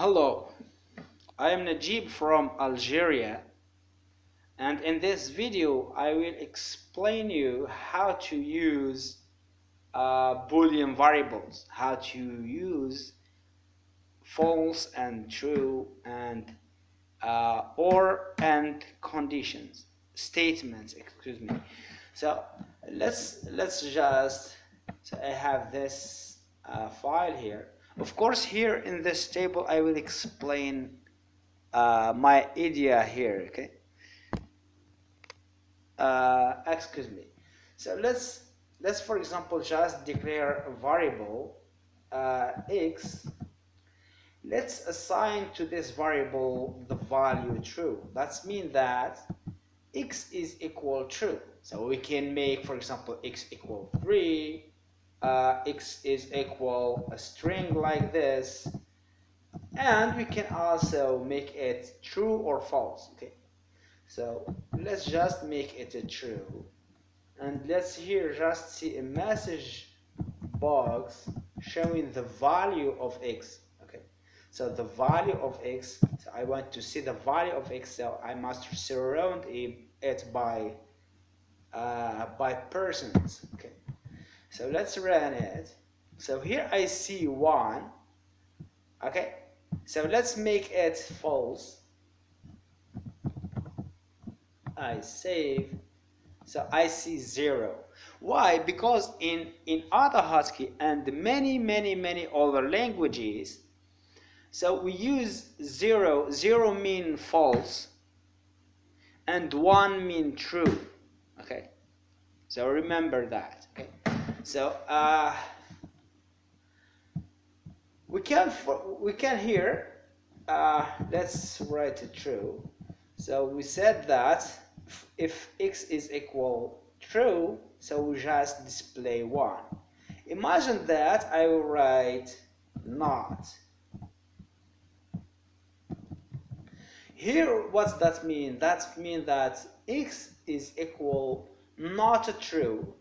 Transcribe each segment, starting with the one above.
Hello, I am Najib from Algeria, and in this video I will explain you how to use boolean variables, how to use false and true and or and conditions statements, excuse me. So let's just, so I have this file here. Of course, here in this table I will explain my idea here. Okay, excuse me. So let's for example just declare a variable x. Let's assign to this variable the value true. That means that x is equal true. So we can make, for example, x equal 3, x is equal a string like this, and we can also make it true or false. Okay, so let's just make it a true, and let's here just see a message box showing the value of x. Okay, so the value of x, so I want to see the value of x, so I must surround it by percent. Okay, so let's run it. So here I see 1. Okay, so let's make it false. I save. So I see 0. Why? Because in autohotkey and many other languages, so we use 0. 0 mean false and 1 mean true. Okay, so remember that. Okay, so we can here let's write it true. So we said that if x is equal true, so we just display 1. Imagine that I will write not. Here, what's that mean? That means that x is equal not true.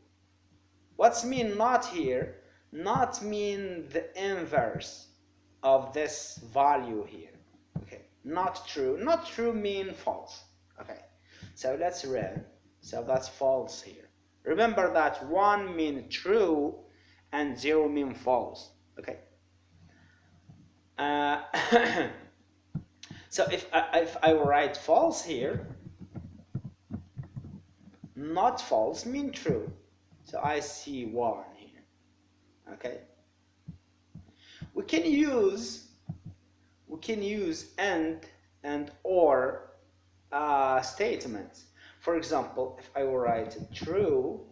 What's mean not here? Not mean the inverse of this value here. Okay, not true. Not true mean false. Okay, so let's run. So that's false here. Remember that 1 mean true and 0 mean false. Okay. So if I write false here, not false mean true. So I see 1 here. Okay. We can use and or statements. For example, if I write true,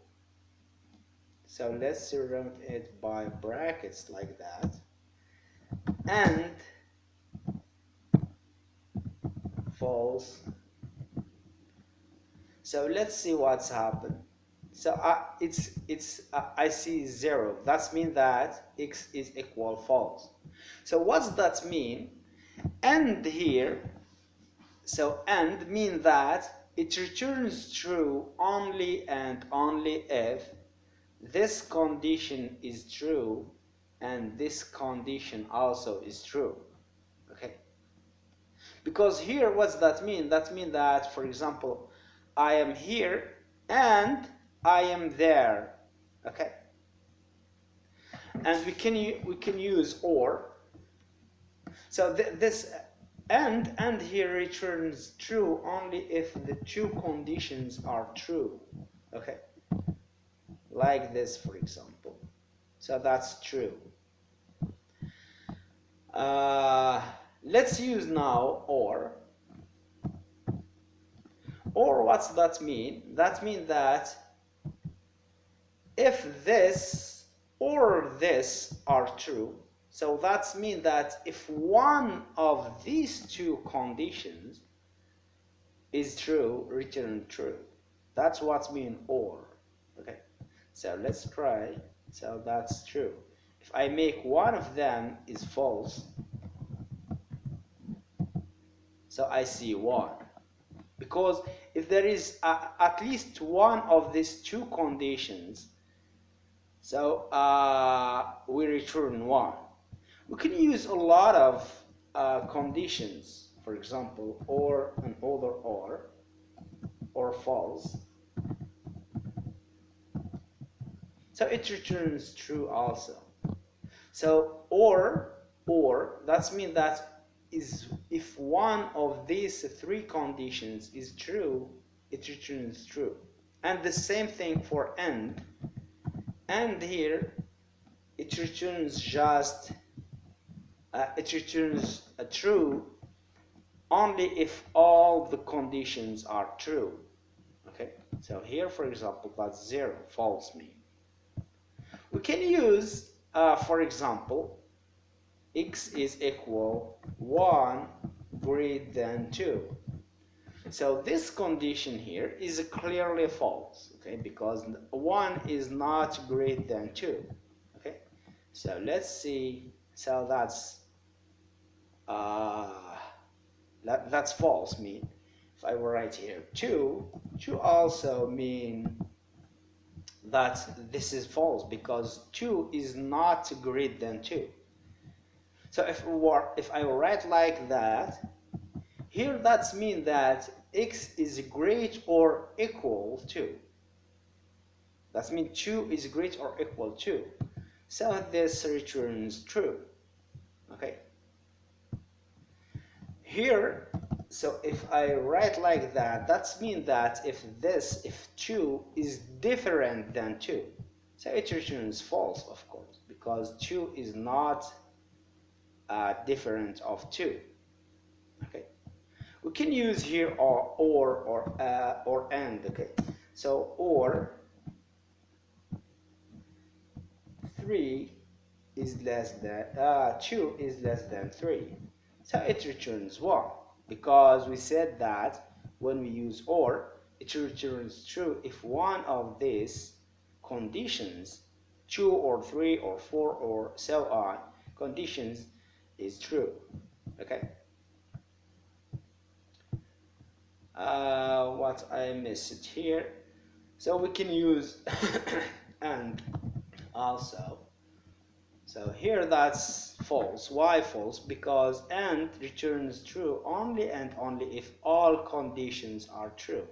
so let's surround it by brackets like that, and false. So let's see what's happened. So I see 0. That means that x is equal false. So what's that mean? And here, so and mean that it returns true only and only if this condition is true and this condition also is true. Okay, because here what's that mean? That means that, for example, I am here and I am there. Okay, and we can use or. So this and here returns true only if the two conditions are true. Okay, like this, for example. So that's true. Let's use now or. Or what's that mean? That means that if this or this are true, so that means that if one of these two conditions is true, return true. That's what mean or. Okay, so let's try. So that's true. If I make one of them is false, so I see 1. Because if there is at least one of these two conditions, so we return 1. We can use a lot of conditions, for example, or another or false, so it returns true also. So or that means that is if one of these three conditions is true, it returns true. And the same thing for and here it returns just it returns a true only if all the conditions are true. Okay, so here for example that's 0, false mean. We can use for example x is equal 1 greater than 2. So this condition here is clearly false, okay, because 1 is not greater than 2. Okay, so let's see. So that's false mean. If I were right here 2 also mean that this is false because 2 is not greater than 2. So if I write like that, here that's mean that x is great or equal to. That means 2 is great or equal to. So this returns true. Okay. Here, so if I write like that, that's mean that if 2 is different than 2, so it returns false, of course, because 2 is not different of 2. Okay, we can use here or and. Okay, so or 3 is less than 2 is less than 3, so it returns 1 because we said that when we use or it returns true if one of these conditions, 2 or 3 or 4 or so on conditions, is true. Okay, what I missed here, so we can use and also. So here that's false. Why false? Because and returns true only and only if all conditions are true.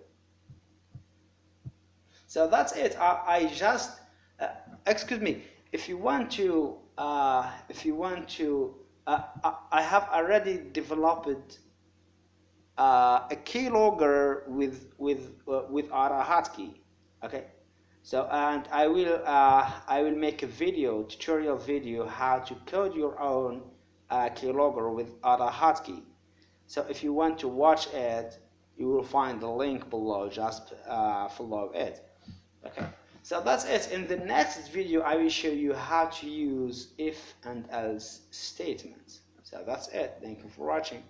So that's it. I just excuse me. If you want to I have already developed a keylogger with autohotkey. Okay. So and I will make a tutorial video how to code your own keylogger with autohotkey. So if you want to watch it, you will find the link below. Just follow it. Okay. So that's it. In the next video, I will show you how to use if and else statements. So that's it. Thank you for watching.